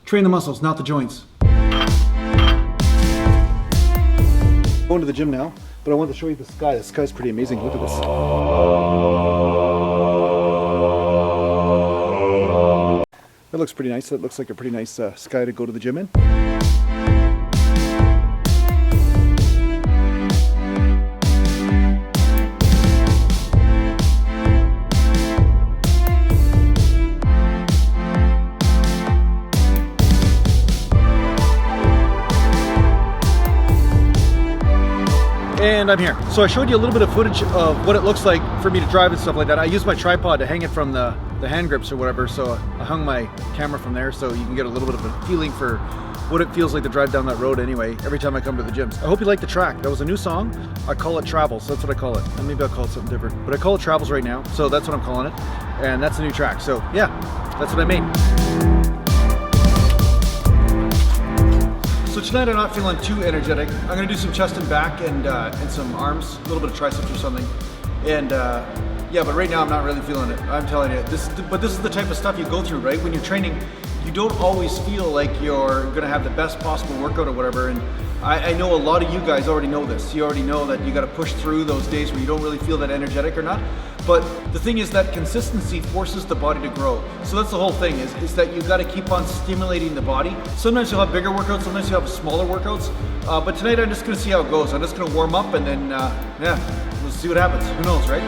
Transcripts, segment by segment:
Train the muscles, not the joints. Going to the gym now, but I want to show you the sky. The sky's pretty amazing. Look at this. That looks pretty nice. That looks like a pretty nice sky to go to the gym in. And I'm here. So I showed you a little bit of footage of what it looks like for me to drive and stuff like that. I use my tripod to hang it from the hand grips or whatever, so I hung my camera from there so you can get a little bit of a feeling for what it feels like to drive down that road anyway, every time I come to the gyms. I hope you like the track. That was a new song. I call it Travels, that's what I call it. And maybe I'll call it something different, but I call it Travels right now, so that's what I'm calling it. And that's a new track, so yeah, that's what I made. So tonight I'm not feeling too energetic. I'm gonna do some chest and back and some arms, a little bit of triceps or something. And yeah, but right now I'm not really feeling it. I'm telling you, this is the type of stuff you go through, right? When you're training, you don't always feel like you're gonna have the best possible workout or whatever. And I know a lot of you guys already know this. You already know that you gotta push through those days where you don't really feel that energetic or not. But the thing is that consistency forces the body to grow. So that's the whole thing, is that you gotta keep on stimulating the body. Sometimes you'll have bigger workouts, sometimes you'll have smaller workouts. But tonight I'm just gonna see how it goes. I'm just gonna warm up and then, yeah, we'll see what happens. Who knows, right?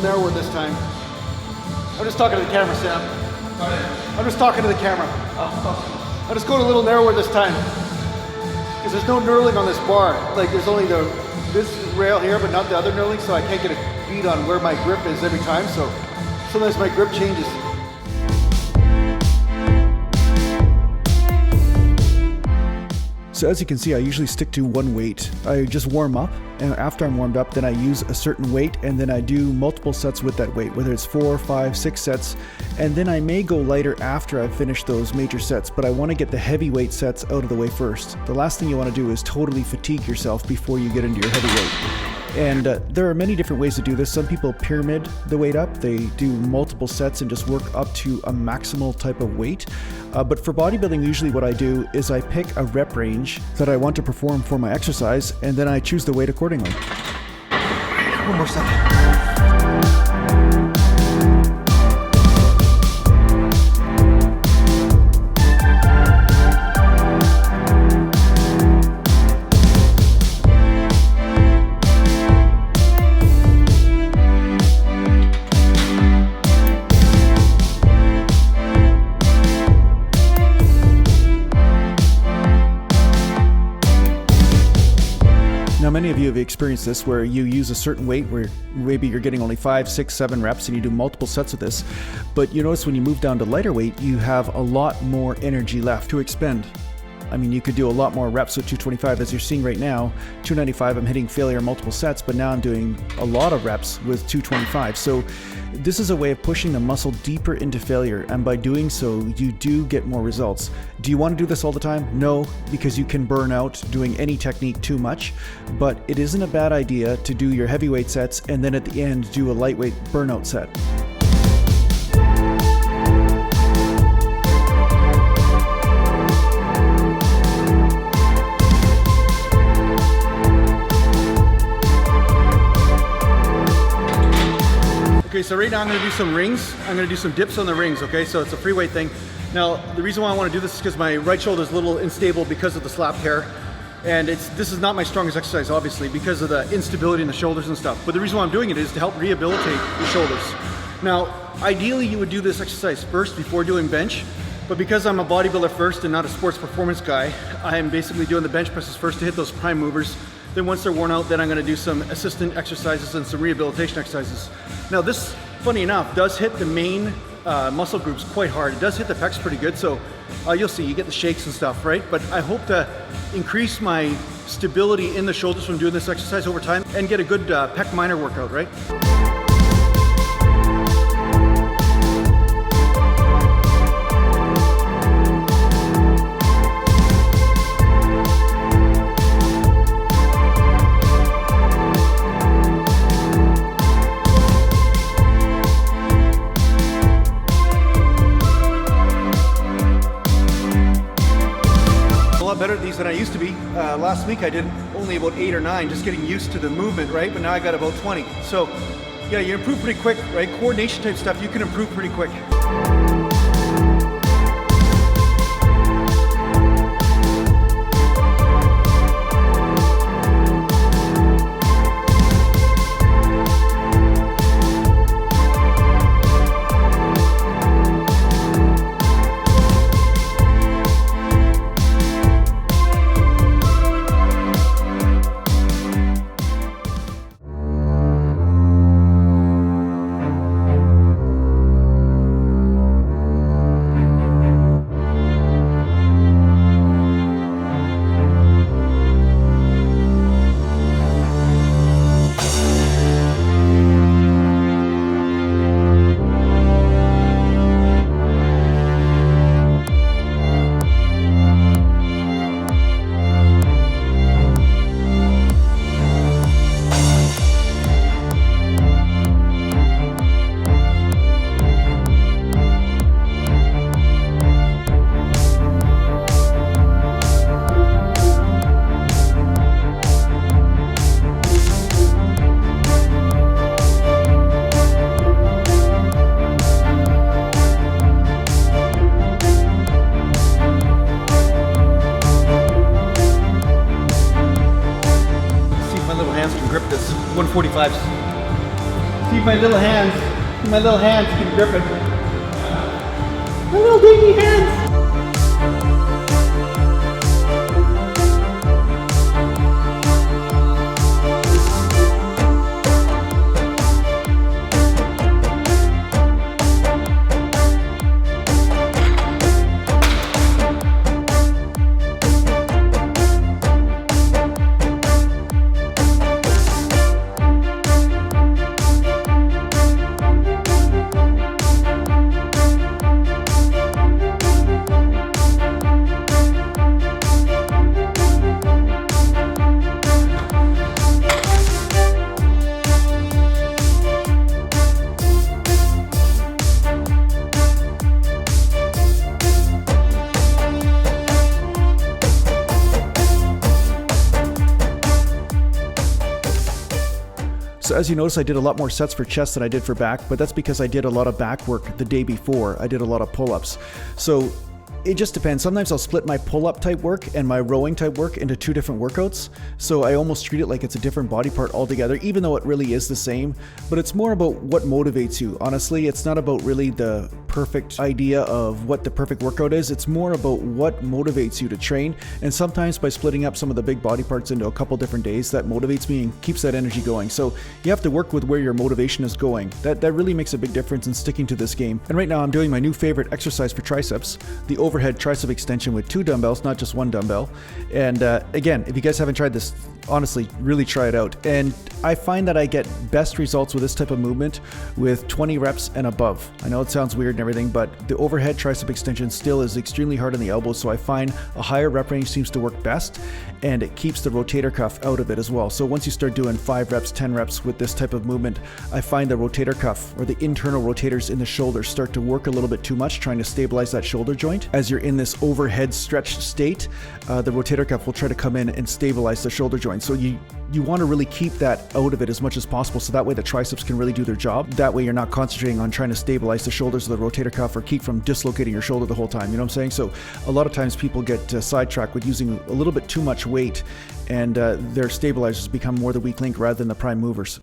Narrower this time. I'm just talking to the camera, Sam. I'm just talking to the camera. I'm just going a little narrower this time because there's no knurling on this bar. Like there's only this rail here, but not the other knurling, so I can't get a beat on where my grip is every time. So sometimes my grip changes. So as you can see, I usually stick to one weight. I just warm up, and after I'm warmed up, then I use a certain weight, and then I do multiple sets with that weight, whether it's 4, 5, 6 sets, and then I may go lighter after I've finished those major sets, but I want to get the heavyweight sets out of the way first. The last thing you want to do is totally fatigue yourself before you get into your heavyweight. And there are many different ways to do this. Some people pyramid the weight up. They do multiple sets and just work up to a maximal type of weight. But for bodybuilding, usually what I do is I pick a rep range that I want to perform for my exercise, and then I choose the weight accordingly. One more second. Now, many of you have experienced this where you use a certain weight where maybe you're getting only 5, 6, 7 reps and you do multiple sets of this. But you notice when you move down to lighter weight, you have a lot more energy left to expend. I mean, you could do a lot more reps with 225. As you're seeing right now, 295, I'm hitting failure multiple sets, but now I'm doing a lot of reps with 225. So this is a way of pushing the muscle deeper into failure, and by doing so, you do get more results. Do you want to do this all the time? No, because you can burn out doing any technique too much, but it isn't a bad idea to do your heavyweight sets and then at the end do a lightweight burnout set. Okay, so right now I'm going to do some rings. I'm going to do some dips on the rings, okay? So it's a free weight thing. Now, the reason why I want to do this is because my right shoulder is a little unstable because of the slap tear. And this is not my strongest exercise, obviously, because of the instability in the shoulders and stuff. But the reason why I'm doing it is to help rehabilitate the shoulders. Now, ideally you would do this exercise first before doing bench. But because I'm a bodybuilder first and not a sports performance guy, I'm basically doing the bench presses first to hit those prime movers. Then once they're worn out, then I'm going to do some assistant exercises and some rehabilitation exercises. Now this, funny enough, does hit the main muscle groups quite hard. It does hit the pecs pretty good, so you'll see, you get the shakes and stuff, right? But I hope to increase my stability in the shoulders from doing this exercise over time and get a good pec minor workout, right? Better at these than I used to be. Last week I did only about 8 or 9, just getting used to the movement, right? But now I got about 20. So yeah, you improve pretty quick, right? Coordination type stuff, you can improve pretty quick. Can grip this 145s. See if my little hands can grip it. My little baby hands. So as you notice, I did a lot more sets for chest than I did for back, but that's because I did a lot of back work the day before. I did a lot of pull-ups. So it just depends. Sometimes I'll split my pull-up type work and my rowing type work into two different workouts. So I almost treat it like it's a different body part altogether, even though it really is the same. But it's more about what motivates you. Honestly, it's not about really the perfect idea of what the perfect workout is. It's more about what motivates you to train. And sometimes by splitting up some of the big body parts into a couple different days, that motivates me and keeps that energy going. So you have to work with where your motivation is going. That really makes a big difference in sticking to this game. And right now I'm doing my new favorite exercise for triceps, the overhead overhead tricep extension with 2 dumbbells, not just 1 dumbbell. And again, if you guys haven't tried this, honestly, really try it out. And I find that I get best results with this type of movement with 20 reps and above. I know it sounds weird and everything, but the overhead tricep extension still is extremely hard on the elbows, so I find a higher rep range seems to work best, and it keeps the rotator cuff out of it as well. So once you start doing 5 reps, 10 reps with this type of movement, I find the rotator cuff or the internal rotators in the shoulders start to work a little bit too much, trying to stabilize that shoulder joint. As you're in this overhead stretched state, the rotator cuff will try to come in and stabilize the shoulder joint. So you want to really keep that out of it as much as possible, so that way the triceps can really do their job. That way you're not concentrating on trying to stabilize the shoulders of the rotator cuff or keep from dislocating your shoulder the whole time, you know what I'm saying? So a lot of times people get sidetracked with using a little bit too much weight, and their stabilizers become more the weak link rather than the prime movers.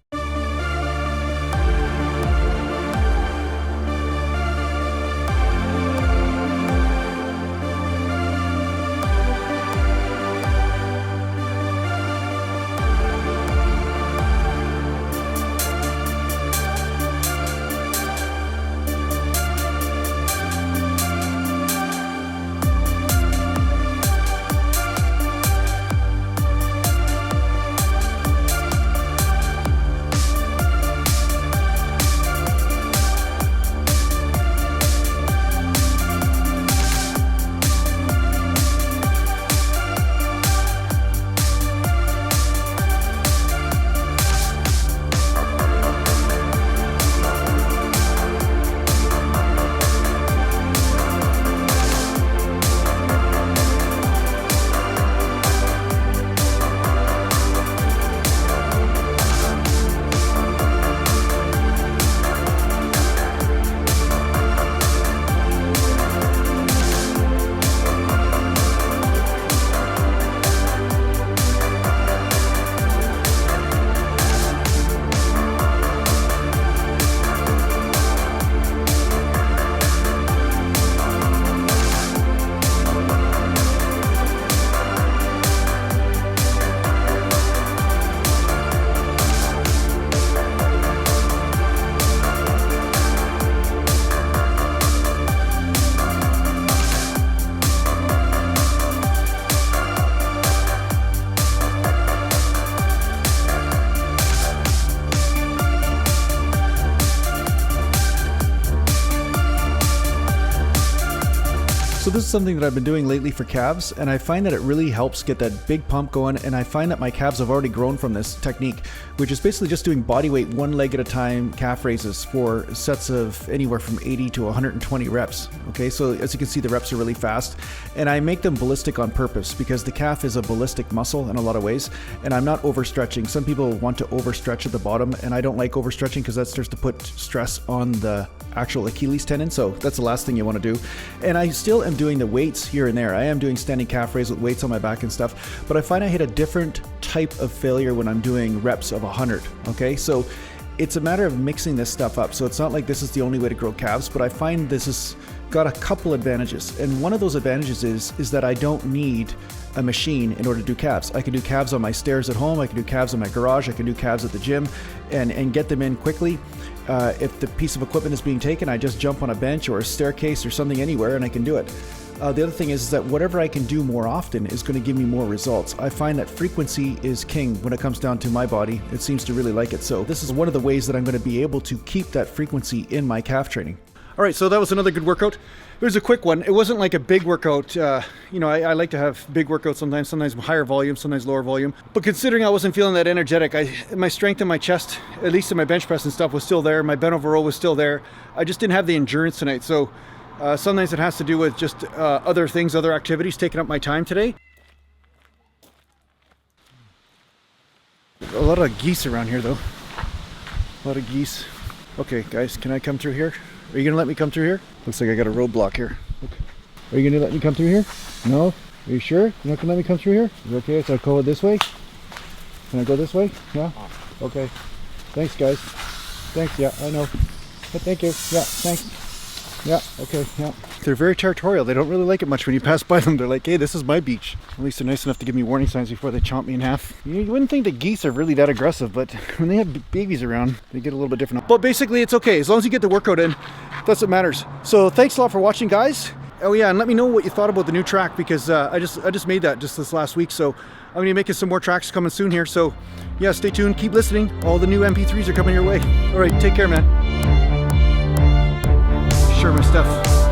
So this is something that I've been doing lately for calves, and I find that it really helps get that big pump going, and I find that my calves have already grown from this technique, which is basically just doing body weight 1 leg at a time calf raises for sets of anywhere from 80 to 120 reps. Okay, so as you can see, the reps are really fast, and I make them ballistic on purpose because the calf is a ballistic muscle in a lot of ways, and I'm not overstretching. Some people want to overstretch at the bottom, and I don't like overstretching because that starts to put stress on the actual Achilles tendon, so that's the last thing you want to do. And I still am doing the weights here and there. I am doing standing calf raise with weights on my back and stuff, but I find I hit a different type of failure when I'm doing reps of 100. Okay, so it's a matter of mixing this stuff up. So it's not like this is the only way to grow calves, but I find this has got a couple advantages, and one of those advantages is that I don't need a machine in order to do calves. I can do calves on my stairs at home, I can do calves in my garage, I can do calves at the gym and get them in quickly. If the piece of equipment is being taken, I just jump on a bench or a staircase or something anywhere and I can do it. The other thing is that whatever I can do more often is going to give me more results. I find that frequency is king when it comes down to my body. It seems to really like it. So this is one of the ways that I'm going to be able to keep that frequency in my calf training. All right, so that was another good workout. It was a quick one. It wasn't like a big workout. You know, I like to have big workouts sometimes higher volume, sometimes lower volume. But considering I wasn't feeling that energetic, my strength in my chest, at least in my bench press and stuff, was still there. My bent over row was still there. I just didn't have the endurance tonight. So sometimes it has to do with just other things, other activities taking up my time today. A lot of geese around here though. A lot of geese. Okay guys, can I come through here? Are you gonna let me come through here? Looks like I got a roadblock here. Okay. Are you gonna let me come through here? No? Are you sure? You're not gonna let me come through here? Is it okay if I go this way? Can I go this way? Yeah? Okay. Thanks guys. Thanks, yeah, I know. But thank you. Yeah, thanks. Yeah, okay, yeah. They're very territorial. They don't really like it much when you pass by them. They're like, hey, this is my beach. At least they're nice enough to give me warning signs before they chomp me in half. You wouldn't think that geese are really that aggressive, but when they have babies around, they get a little bit different. But basically, it's okay. As long as you get the workout in, that's what matters. So thanks a lot for watching, guys. Oh yeah, and let me know what you thought about the new track, because I just made that just this last week. So I'm gonna be making some more tracks coming soon here. So yeah, stay tuned, keep listening. All the new MP3s are coming your way. All right, take care, man. Share my stuff.